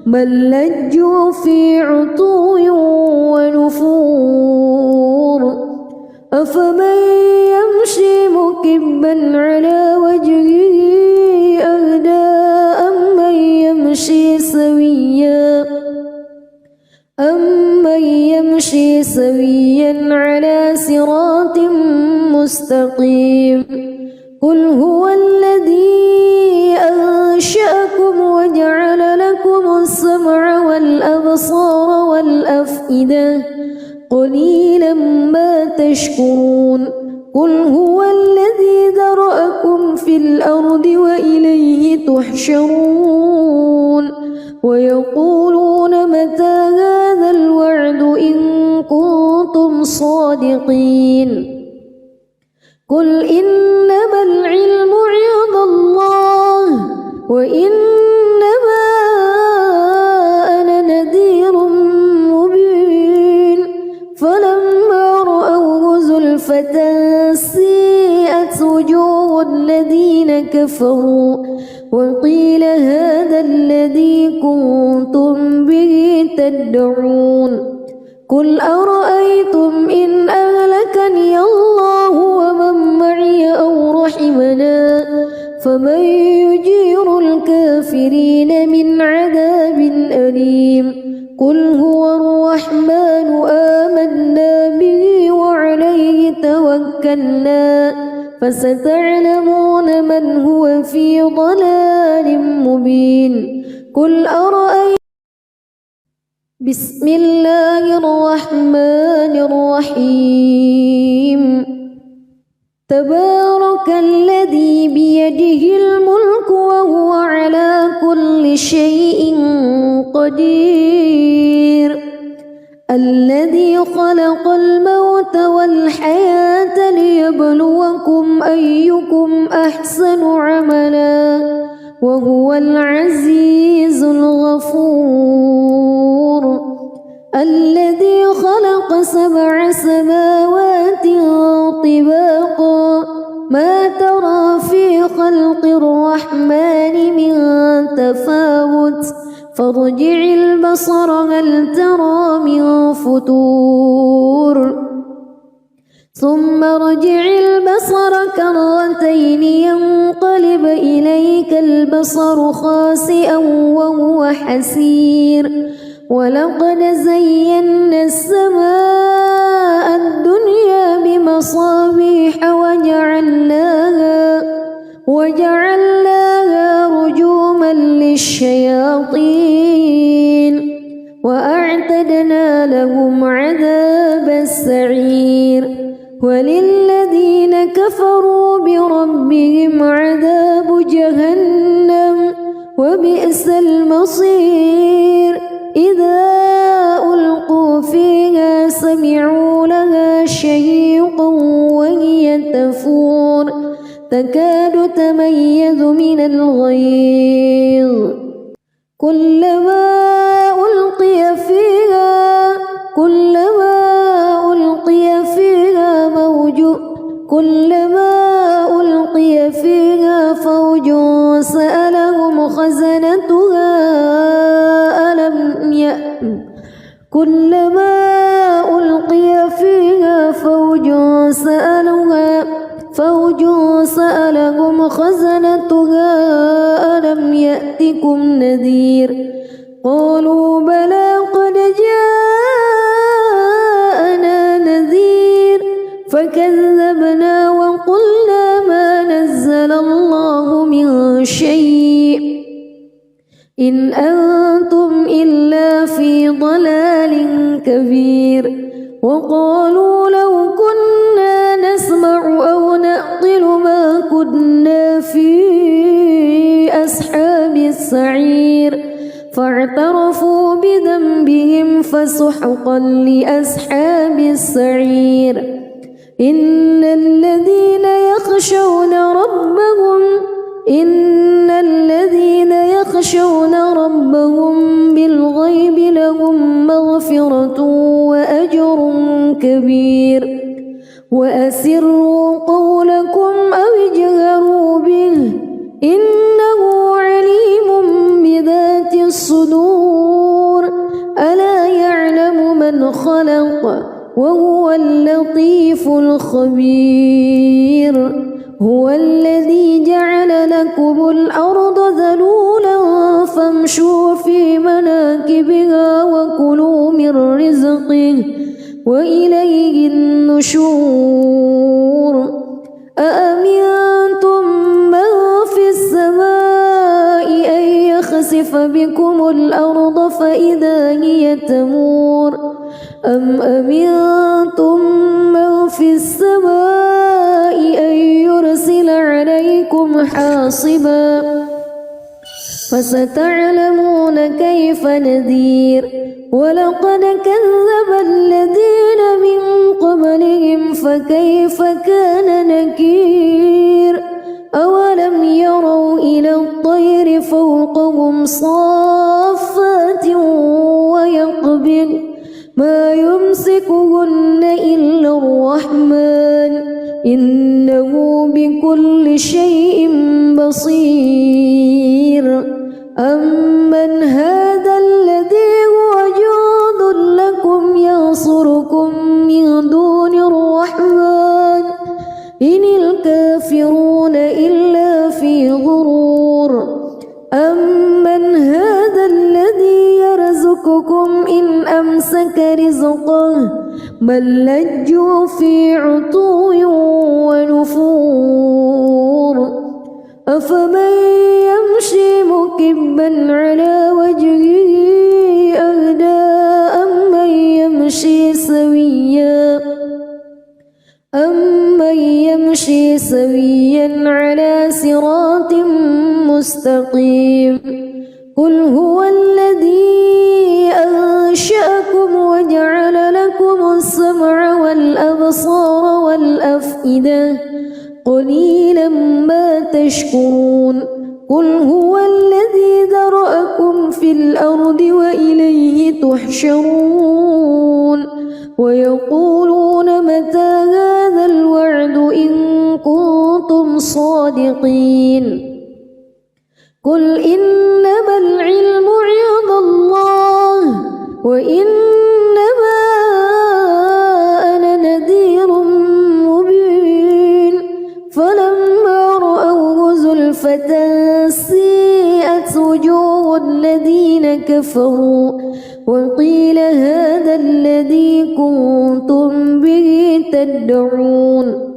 بل لجوا في عتو ونفور أفمن يمشي مكبا على وجهه أهدى أمن يمشي سويا على صراط مستقيم قل هو الذي أنشأكم وجعل لكم السمع والأبصار والأفئدة قليلا ما تشكرون قل هو الذي ذرأكم في الأرض وإليه تحشرون ويقولون متى هذا الوعد إن كنتم صادقين قل إنما العلم عند الله وإنما أنا نذير مبين فلما رأوه زلفة سيئت وجوه الذين كفروا وقيل هذا الذي كنتم به تدعون قل أرأيتم إن أهلكني الله ومن معي أو رحمنا فمن يجير الكافرين من عذاب أليم قل هو الرحمن آمنا به وعليه توكلنا فستعلمون من هو في ضلال مبين قل أرأيتم بسم الله الرحمن الرحيم تبارك الذي بيده الملك وهو على كل شيء قدير الذي خلق الموت والحياة ليبلوكم أيكم أحسن عملا وهو العزيز الغفور الذي خلق 7 سماوات طباقا ما ترى في خلق الرحمن من تفاوت فارجع البصر هل ترى من فتور ثم ارجع البصر كرتين ينقلب إليك البصر خاسئا وهو حسير ولقد زينا السماء الدنيا بمصابيح وجعلناها رجوما للشياطين وأعتدنا لهم عذاب السعير وللذين كفروا بربهم عذاب جهنم وبئس المصير إذا ألقوا فيها سمعوا لها شهيقا وهي تفور تكاد تميز من الغيظ كلما ألقي فيها فوج سألهم خزنتها كلما ألقي فيها فوج سألهم خزنتها ألم يأتكم نذير قالوا بلى قد جاءنا نذير فكذبنا وقلنا ما نزل الله من شيء إن أنتم إلا في ضلال كبير وقالوا لو كنا نسمع أو نعقل ما كنا في أصحاب السعير السعير فاعترفوا بذنبهم فسحقا لأصحاب السعير إن الذين يخشون ربهم بالغيب لهم مغفرة وأجر كبير وأسروا قولكم أو اجهروا به إنه عليم بذات الصدور ألا يعلم من خلق وهو اللطيف الخبير هو الذي جعل لكم الأرض ذلولا فامشوا في مناكبها وكلوا من رزقه وإليه النشور أأمنتم من في السماء أن يخسف بكم الأرض فإذا هي تمور أم أمنتم من في السماء أن يرسل عليكم حاصبا فستعلمون كيف نذير ولقد كذب الذين من قبلهم فكيف كان نكير أولم يروا إلى الطير فوقهم صافات ويقبض ما يمسكهن إلا الرحمن إنه بكل شيء بصير أمن هذا الذي هو جند لكم ينصركم من دون الرحمن إن الكافرون إلا في غرور أمن هذا الذي يرزقكم إن أمسك رزقه بل لجوا في عتو ونفور أفمن يمشي مكبا على وجهه أهدى أمن يمشي سويا على صراط مستقيم قل هو الذي أنشأكم وجعل لكم السمع والأبصار والأفئدة قليلا ما تشكرون قل هو الذي ذرأكم في الأرض وإليه تحشرون ويقولون متى هذا الوعد إن كنتم صادقين قل إنما العلم عند الله وإنما أنا نذير مبين فلما رأوه زلفة سيئت وجوه الذين كفروا وقيل هذا الذي كنتم به تدعون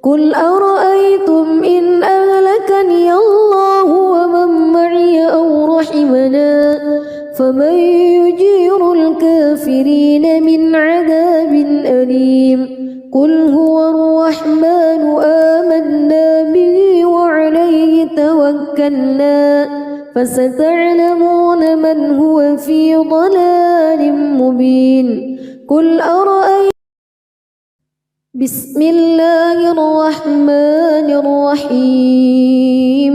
قل أرأيتم إن أهلكني الله ومن معي أو رحمنا فمن يجير الكافرين من عذاب أليم قل هو الرحمن آمنا به وعليه توكلنا فستعلمون من هو في ضلال مبين قل أرأيتم بسم الله الرحمن الرحيم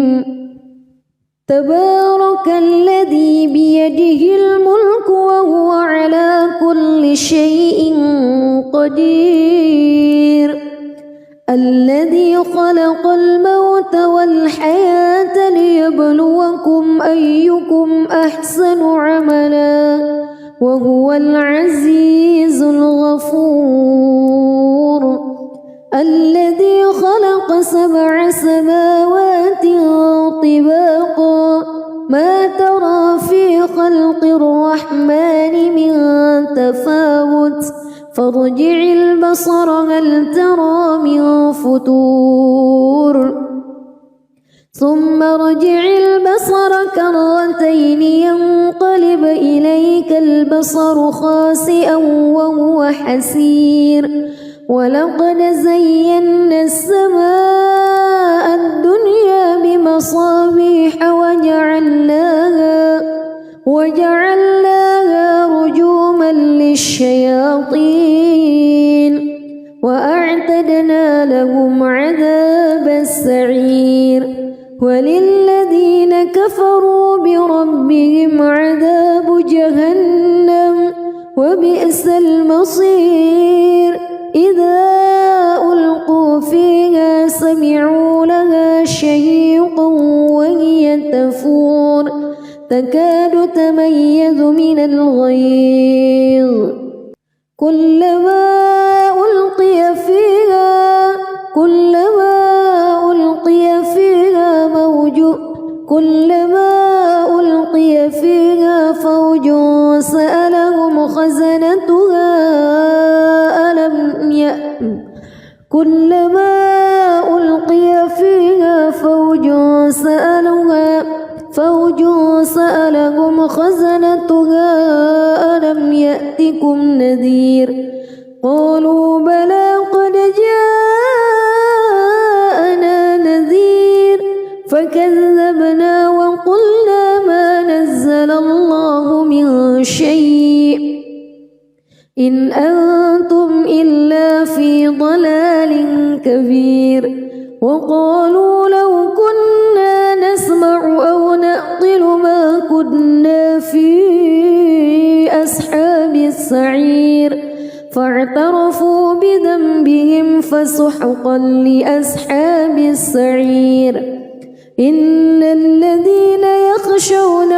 تبارك الذي بيده الملك وهو على كل شيء قدير الذي خلق الموت والحياة ليبلوكم أيكم أحسن عملا وهو العزيز الغفور الذي خلق 7 سماوات طباقا ما ترى في خلق الرحمن من تفاوت فارجع البصر هل ترى من فتور ثم ارجع البصر كرتين ينقلب إليك البصر خاسئا وهو حسير ولقد زينا السماء الدنيا بمصابيح مصابيح وجعلناها رجوما للشياطين وأعتدنا لهم عذاب السعير وللذين كفروا بربهم عذاب جهنم وبئس المصير إذا ألقوا فيها سمعوا لها شهيقا وهي تفور تكاد تميز من الغيظ كلما ألقي فيها فوج سألهم خزنتها ألم يأتكم نذير قالوا بلى قد جاءنا نذير فكذبنا وقلنا ما نزل الله من شيء إن أنتم إلا في ضلال كبير وقالوا لو كنا نسمع أو نعقل ما كنا في أصحاب السعير فاعترفوا بذنبهم فسحقا لأصحاب السعير إن الذين يخشون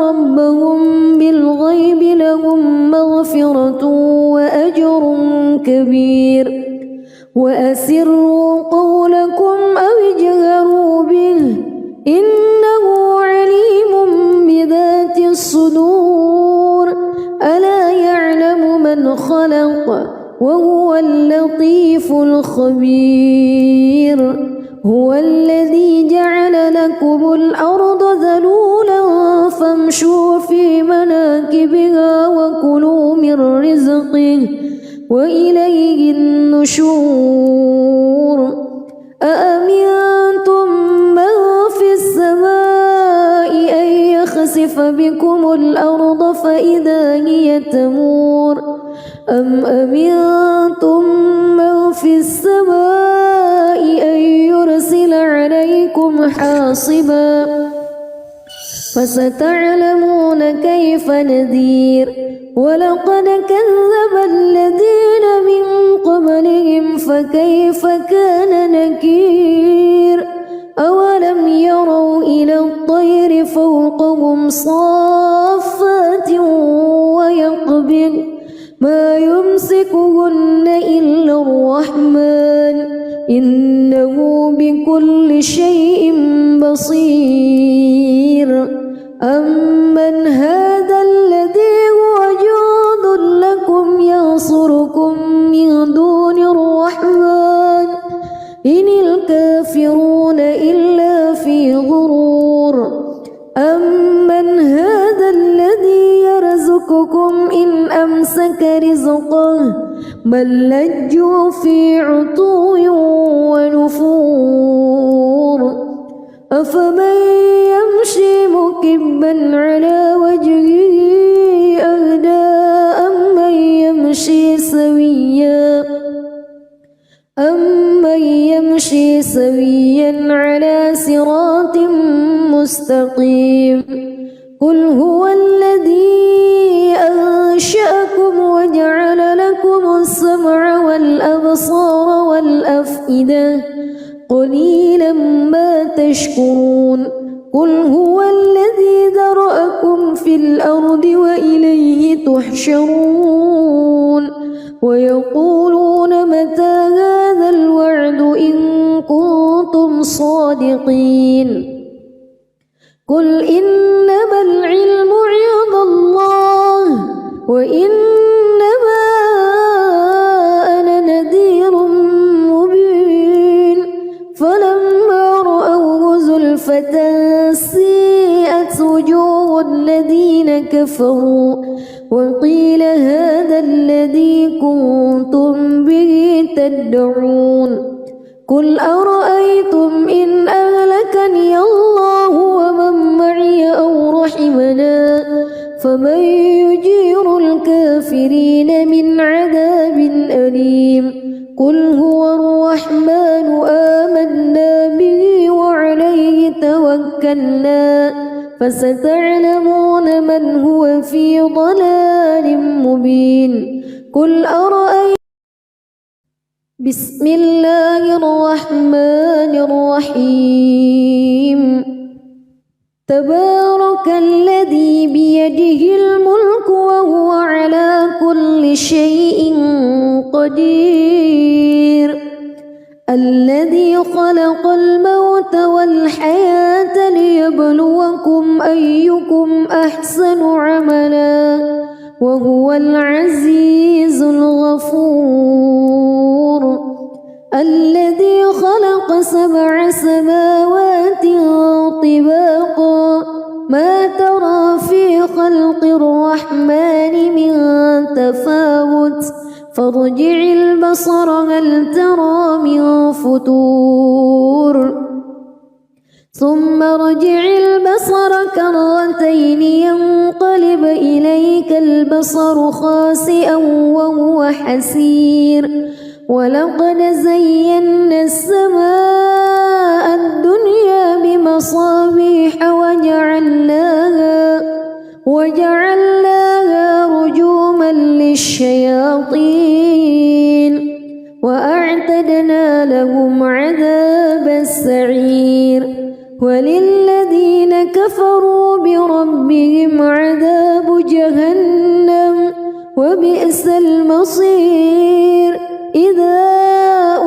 ربهم بالغيب لهم مغفرة وأجر كبير وأسروا قولكم أو اجهروا به إنه عليم بذات الصدور ألا يعلم من خلق وهو اللطيف الخبير هو الذي جعل لكم الأرض ذلولا فامشوا في مناكبها وكلوا من رزقه وإليه النشور أأمنتم من في السماء أن يخسف بكم الأرض فإذا هي تمور أم أمنتم من في السماء أن يرسل عليكم حاصبا فستعلمون كيف نذير ولقد كذب الذين من قبلهم فكيف كان نكير أولم يروا إلى الطير فوقهم صافات ويقبض ما يمسكهن إلا الرحمن إنه بكل شيء بصير أمن هذا الذي هو جند لكم ينصركم من دون الرحمن إن الكافرون إلا في غرور أمن هذا الذي يرزقكم إن أمسك رزقه بل لجوا في عتو ونفور أفمن يمشي مكبا على وجهه أهدى أمن يمشي سويا على صراط مستقيم قل هو الذي أنشأكم وجعل لكم السمع والأبصار والأفئدة قليلا ما تشكرون قل هو الذي ذرأكم في الأرض وإليه تحشرون ويقولون متى هذا الوعد إن كنتم صادقين قل إنما العلم عند الله وإنما أنا نذير مبين فلما رأوه زلفة سيئت وجوه الذين كفروا وقيل هذا الذي كنتم به تدعون قل أرأيتم إن أهلكني الله ومن معي أو رحمنا فمن يجير الكافرين من عذاب أليم قل هو الرحمن آمنا به وعليه توكلنا فستعلمون من هو في ضلال مبين قل أرأيتم بسم الله الرحمن الرحيم تبارك الذي بيده الملك وهو على كل شيء قدير الذي خلق الموت والحياة ليبلوكم أيكم أحسن عملا وهو العزيز الغفور الذي خلق 7 سماوات طباقا ما ترى في خلق الرحمن من تفاوت فارجع البصر هل ترى من فتور ثم ارجع البصر كرتين ينقلب إليك البصر خاسئا وهو حسير ولقد زينا السماء الدنيا بمصابيح وجعلناها رجوما للشياطين وأعتدنا لهم عذاب السعير وللذين كفروا بربهم عذاب جهنم وبئس المصير إذا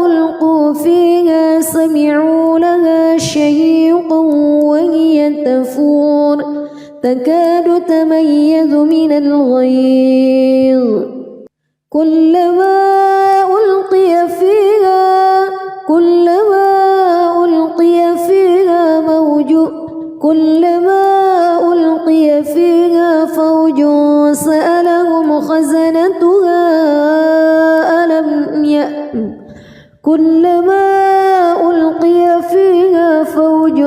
ألقوا فيها سمعوا لها شهيقا وهي تفور تكاد تميز من الغيظ كلما ألقي فيها فوج سألهم خزنتها كلما ألقي فيها فوج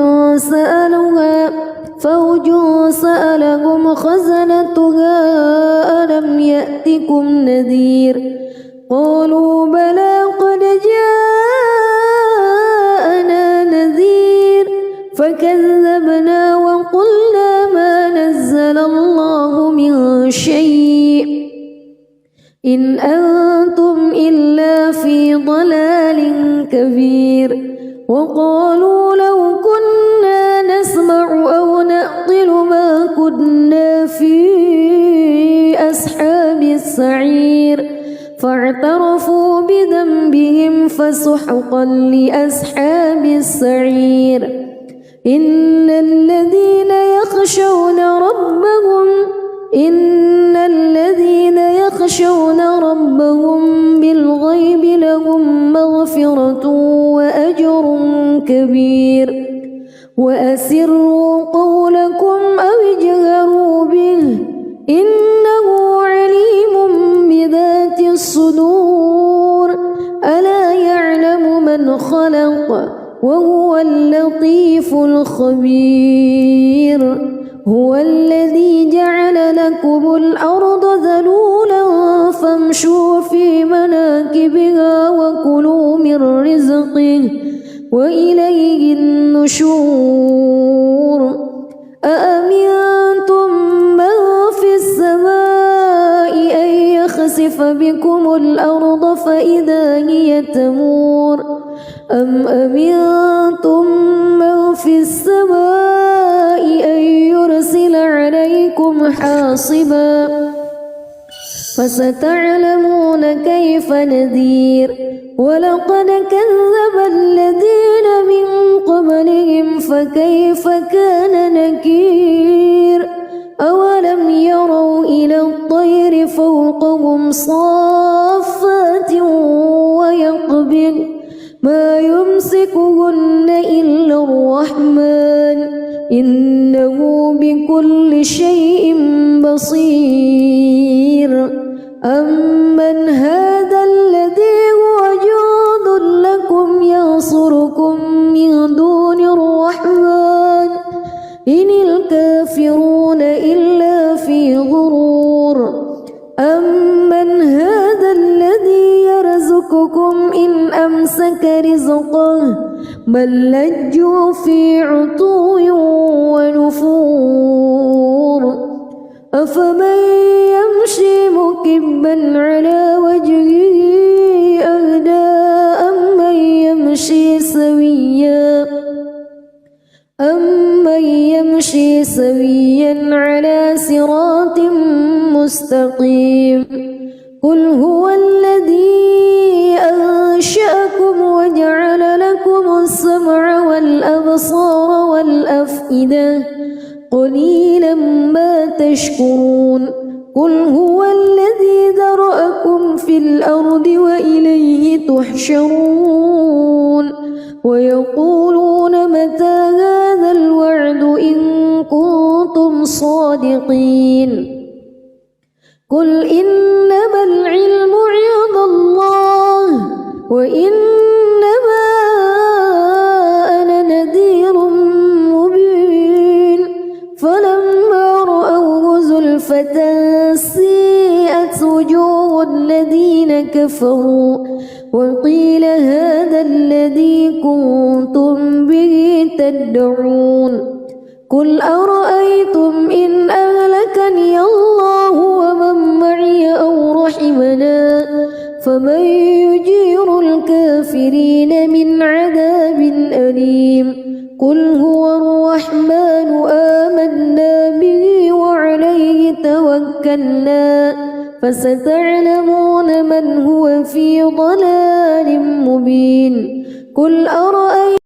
سألهم خزنتها ألم يأتكم نذير قالوا بلى قد جاءنا نذير فكذبنا وقلنا ما نزل الله من شيء إن أنتم إلا في ضلال كبير وقالوا لو كنا نسمع أو نعقل ما كنا في أصحاب السعير فاعترفوا بذنبهم فسحقا لأصحاب السعير إن الذين يخشون ربهم بالغيب لهم مغفرة وأجر كبير وأسروا قولكم أو اجهروا به إنه عليم بذات الصدور ألا يعلم من خلق وهو اللطيف الخبير هو الذي جعل لكم الأرض ذلولا فامشوا في مناكبها وكلوا من رزقه وإليه النشور أأمنتم من في السماء أن يخسف بكم الأرض فإذا هي تمور أم أمنتم من في السماء أن يرسل عليكم حاصبا فستعلمون كيف نذير ولقد كذب الذين من قبلهم فكيف كان نكير أولم يروا إلى الطير فوقهم صافات ويقبض ما يمسكهن إلا الرحمن إنه بكل شيء بصير أمن هذا الذي هو جند لكم ينصركم من دون الرحمن إن الكافرون إلا في غرور أمن هذا الذي يرزقكم إن أمسك رزقه بل لجوا في عتو ونفور أفمن يمشي مكبا على وجهه أهدى أمن يمشي سويا على صراط مستقيم قل هو الذي أنشأكم وجعل لكم السمع والأبصار والأفئدة قليلا ما تشكرون قل هو الذي ذرأكم في الأرض وإليه تحشرون ويقولون متى هذا الوعد إن كنتم صادقين قل إنما العلم عند الله وإنما أنا نذير مبين فلما رأوه زلفة سيئت وجوه الذين كفروا وقيل هذا الذي كنتم به تدعون قل أرأيتم إن أهلكني الله ومن معي أو رحمنا فمن يجير الكافرين من عذاب أليم قل هو الرحمن آمنا به وعليه توكلنا فستعلمون من هو في ضلال مبين قل أرأيتم